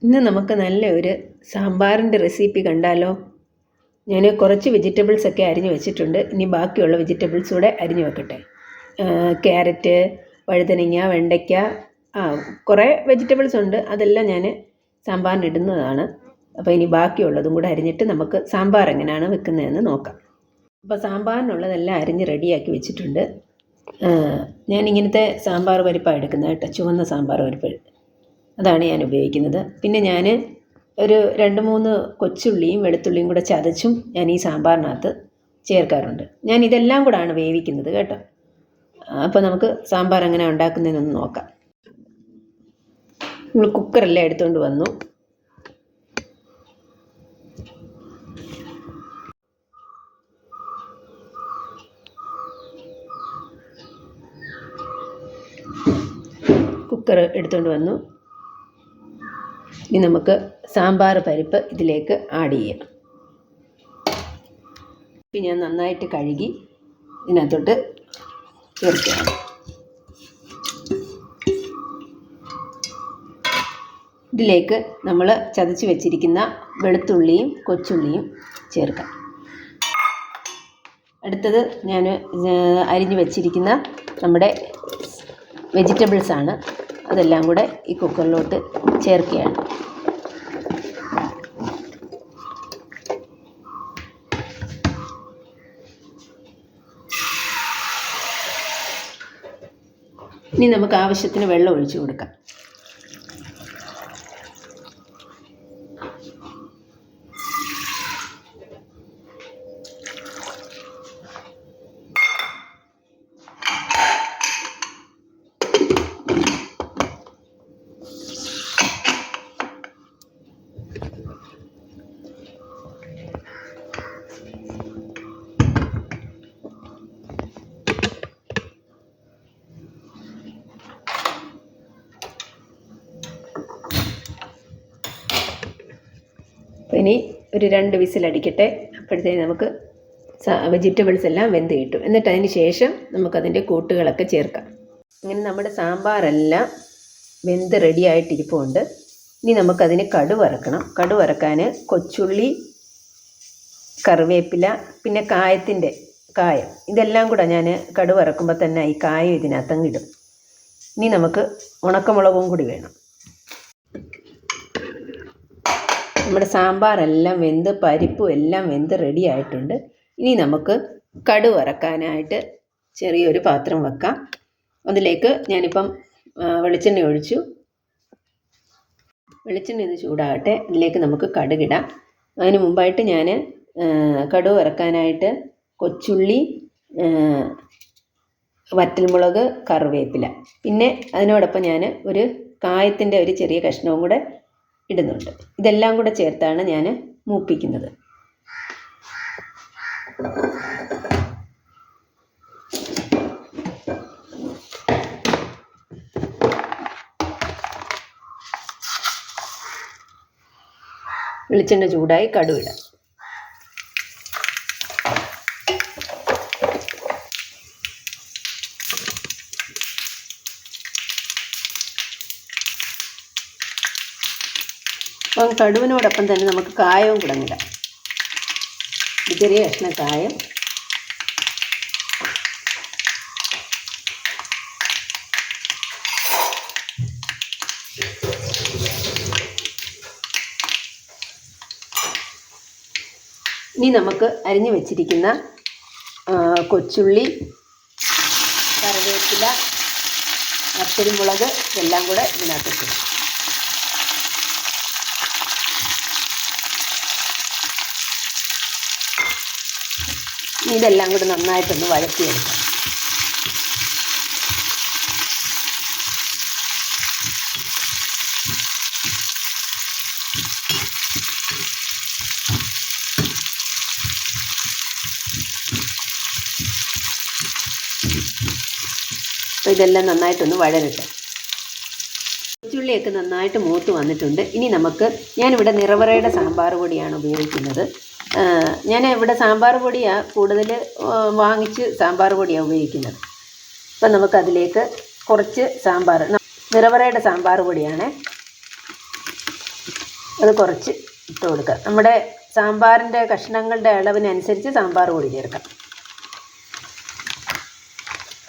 ഇന്ന് നമുക്ക് നല്ല ഒരു സാമ്പാറിൻ്റെ റെസിപ്പി കണ്ടാലോ? ഞാൻ കുറച്ച് വെജിറ്റബിൾസൊക്കെ അരിഞ്ഞു വെച്ചിട്ടുണ്ട്. ഇനി ബാക്കിയുള്ള വെജിറ്റബിൾസ് കൂടെ അരിഞ്ഞു വെക്കട്ടെ. ക്യാരറ്റ്, വഴുതനങ്ങ, വെണ്ടയ്ക്ക, കുറേ വെജിറ്റബിൾസ് ഉണ്ട്. അതെല്ലാം ഞാൻ സാമ്പാറിന് ഇടുന്നതാണ്. അപ്പോൾ ഇനി ബാക്കിയുള്ളതും കൂടെ അരിഞ്ഞിട്ട് നമുക്ക് സാമ്പാർ എങ്ങനെയാണ് വെക്കുന്നതെന്ന് നോക്കാം. അപ്പോൾ സാമ്പാറിനുള്ളതെല്ലാം അരിഞ്ഞ് റെഡിയാക്കി വെച്ചിട്ടുണ്ട്. ഞാൻ ഇങ്ങനത്തെ സാമ്പാർ പരിപ്പാണ് എടുക്കുന്നത് കേട്ടോ, ചുവന്ന സാമ്പാർ പരിപ്പ്. അതാണ് ഞാൻ ഉപയോഗിക്കുന്നത്. പിന്നെ ഞാൻ ഒരു 2-3 കൊച്ചുള്ളിയും വെളുത്തുള്ളിയും കൂടെ ചതച്ചും ഞാൻ ഈ സാമ്പാറിനകത്ത് ചേർക്കാറുണ്ട്. ഞാൻ ഇതെല്ലാം കൂടാണ് വേവിക്കുന്നത് കേട്ടോ. അപ്പോൾ നമുക്ക് സാമ്പാർ എങ്ങനെ ഉണ്ടാക്കുന്നതെന്നൊന്ന് നോക്കാം. നമ്മൾ കുക്കറെല്ലാം എടുത്തുകൊണ്ട് വന്നു. കുക്കർ എടുത്തുകൊണ്ട് വന്നു. ഇനി നമുക്ക് സാമ്പാർ പരിപ്പ് ഇതിലേക്ക് ആഡ് ചെയ്യാം. ഇപ്പം ഞാൻ നന്നായിട്ട് കഴുകി ഇതിനകത്തോട്ട് ചേർക്കുകയാണ്. ഇതിലേക്ക് നമ്മൾ ചതച്ച് വെച്ചിരിക്കുന്ന വെളുത്തുള്ളിയും കൊച്ചുള്ളിയും ചേർക്കാം. അടുത്തത് ഞാൻ അരിഞ്ഞു വെച്ചിരിക്കുന്ന നമ്മുടെ വെജിറ്റബിൾസാണ്. അതെല്ലാം കൂടെ ഈ കുക്കറിലോട്ട് ചേർക്കുകയാണ്. ഇനി നമുക്ക് ആവശ്യത്തിന് വെള്ളം ഒഴിച്ചു കൊടുക്കാം. ഇനി ഒരു 2 വിസിലടിക്കട്ടെ. അപ്പോഴത്തേക്ക് നമുക്ക് വെജിറ്റബിൾസ് എല്ലാം വെന്ത് കിട്ടും. എന്നിട്ട് അതിന് ശേഷം നമുക്കതിൻ്റെ കൂട്ടുകളൊക്കെ ചേർക്കാം. ഇങ്ങനെ നമ്മുടെ സാമ്പാറെല്ലാം വെന്ത് റെഡിയായിട്ടിരിപ്പുണ്ട്. ഇനി നമുക്കതിന് കടുക് വറക്കണം. കടുക് വറക്കാൻ കൊച്ചുള്ളി, കറിവേപ്പില, പിന്നെ കായം ഇതെല്ലാം കൂടെ ഞാൻ കടുക് വറക്കുമ്പോൾ തന്നെ ഈ കായം ഇതിനകത്തങ്ങിടും. ഇനി നമുക്ക് ഉണക്കമുളകും കൂടി വേണം. നമ്മുടെ സാമ്പാറെല്ലാം വെന്ത് പരിപ്പും എല്ലാം വെന്ത് റെഡി ആയിട്ടുണ്ട്. ഇനി നമുക്ക് കടുക് വറക്കാനായിട്ട് ചെറിയൊരു പാത്രം വെക്കാം. അതിലേക്ക് ഞാനിപ്പം വെളിച്ചെണ്ണ ഒഴിച്ചു. വെളിച്ചെണ്ണ ഇത് ചൂടാകട്ടെ. അതിലേക്ക് നമുക്ക് കടുകിടാം. അതിന് മുമ്പായിട്ട് ഞാൻ കടുക് വറക്കാനായിട്ട് കൊച്ചുള്ളി, വറ്റൽമുളക്, കറിവേപ്പില, പിന്നെ അതിനോടൊപ്പം ഞാൻ ഒരു കായത്തിൻ്റെ ഒരു ചെറിയ കഷ്ണവും കൂടെ ഇടുന്നുണ്ട്. ഇതെല്ലാം കൂടെ ചേർത്താണ് ഞാൻ മൂപ്പിക്കുന്നത്. വെളിച്ചെണ്ണ ചൂടായി കടുക് ഇടാം. അപ്പം കടുവിനോടൊപ്പം തന്നെ നമുക്ക് കായവും കൂടെ ഇടാം. ചെറിയ കഷ്ണം കായം, ഇനി നമുക്ക് അരിഞ്ഞു വെച്ചിരിക്കുന്ന കൊച്ചുള്ളി, കറിവേപ്പില, വറ്റൽമുളക് ഇതെല്ലാം കൂടെ ഇതിനകത്ത് ഇടാം. ഇതെല്ലാം കൂടി നന്നായിട്ടൊന്ന് വഴറ്റിയെടുക്കാം. അപ്പോൾ ഇതെല്ലാം നന്നായിട്ടൊന്ന് വഴരട്ടെ. കൊച്ചുള്ളിയൊക്കെ നന്നായിട്ട് മൂത്ത് വന്നിട്ടുണ്ട്. ഇനി ഞാനിവിടെ നിറവറയുടെ സാമ്പാർ പൊടിയാണ് ഉപയോഗിക്കുന്നത്. ഞാൻ ഇവിടെ സാമ്പാർ പൊടിയാണ് കൂടുതൽ വാങ്ങിച്ച് സാമ്പാർ പൊടിയാണ് ഉപയോഗിക്കുന്നത്. അപ്പം നമുക്കതിലേക്ക് കുറച്ച് നിറവറയുടെ സാമ്പാർ പൊടിയാണ്. അത് കുറച്ച് ഇട്ട് കൊടുക്കുക. നമ്മുടെ സാമ്പാറിൻ്റെ കഷ്ണങ്ങളുടെ അളവിനനുസരിച്ച് സാമ്പാർ പൊടി ചേർക്കാം.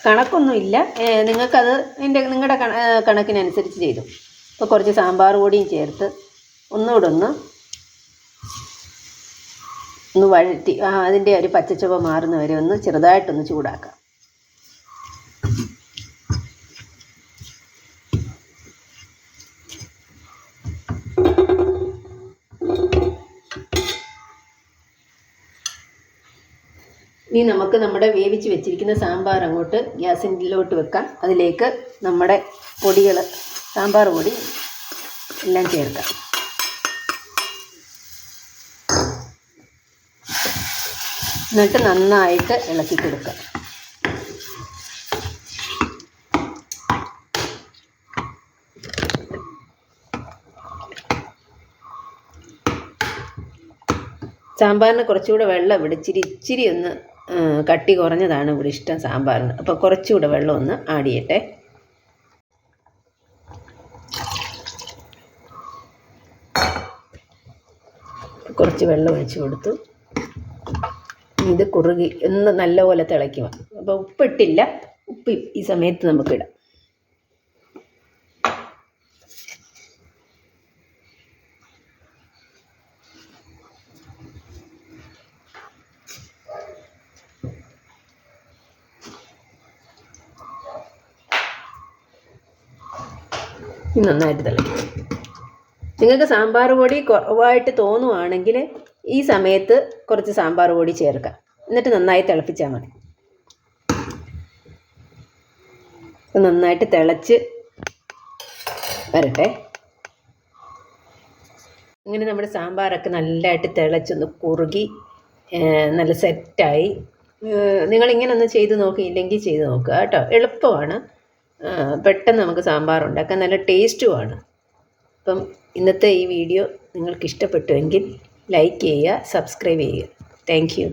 കണക്കൊന്നുമില്ല, നിങ്ങൾക്കത് നിങ്ങളുടെ കണക്കിനനുസരിച്ച് ചെയ്തു. അപ്പോൾ കുറച്ച് സാമ്പാർ പൊടിയും ചേർത്ത് ഒന്നുകൂടെ ഒന്ന് വഴറ്റി അതിൻ്റെ ഒരു പച്ചച്ചുവ മാറുന്ന വരെ ഒന്ന് ചെറുതായിട്ടൊന്ന് ചൂടാക്കാം. ഇനി നമുക്ക് നമ്മുടെ വേവിച്ച് വെച്ചിരിക്കുന്ന സാമ്പാർ അങ്ങോട്ട് ഗ്യാസിലോട്ട് വെക്കാം. അതിലേക്ക് നമ്മുടെ പൊടികൾ, സാമ്പാർ പൊടി എല്ലാം ചേർക്കാം. എന്നിട്ട് നന്നായിട്ട് ഇളക്കി കൊടുക്കാം. സാമ്പാറിന് കുറച്ചുകൂടെ വെള്ളം ഇച്ചിരി ഒന്ന് കട്ടി കുറഞ്ഞതാണ് ഇവിടെ ഇഷ്ടം സാമ്പാറിന്. അപ്പോൾ കുറച്ചുകൂടെ വെള്ളം ഒന്ന് ആഡ് ചെയ്യട്ടെ. കുറച്ച് വെള്ളം ഒഴിച്ച് കൊടുത്തു. ഇത് കുറുകി ഒന്ന് നല്ലപോലെ തിളയ്ക്കുക. അപ്പോൾ ഉപ്പിട്ടില്ല, ഉപ്പ് ഈ സമയത്ത് നമുക്കിടാം. നന്നായിട്ട് തിളയ്ക്കും. നിങ്ങൾക്ക് സാമ്പാർ പൊടി കുറവായിട്ട് തോന്നുവാണെങ്കിൽ ഈ സമയത്ത് കുറച്ച് സാമ്പാർ പൊടി ചേർക്കാം. എന്നിട്ട് നന്നായി തിളപ്പിച്ചാൽ മതി. നന്നായിട്ട് തിളച്ച് വരട്ടെ. ഇങ്ങനെ നമ്മുടെ സാമ്പാറൊക്കെ നല്ലതായിട്ട് തിളച്ചൊന്ന് കുറുകി നല്ല സെറ്റായി. നിങ്ങളിങ്ങനെ ഒന്ന് ചെയ്ത് നോക്കിയില്ലെങ്കിൽ ചെയ്ത് നോക്കുക കേട്ടോ. എളുപ്പമാണ്, പെട്ടെന്ന് നമുക്ക് സാമ്പാർ ഉണ്ടാക്കാൻ, നല്ല ടേസ്റ്റുമാണ്. അപ്പം ഇന്നത്തെ ഈ വീഡിയോ നിങ്ങൾക്ക് ഇഷ്ടപ്പെട്ടുവെങ്കിൽ ലൈക്ക് ചെയ്യുക, സബ്സ്ക്രൈബ് ചെയ്യുക. Thank you.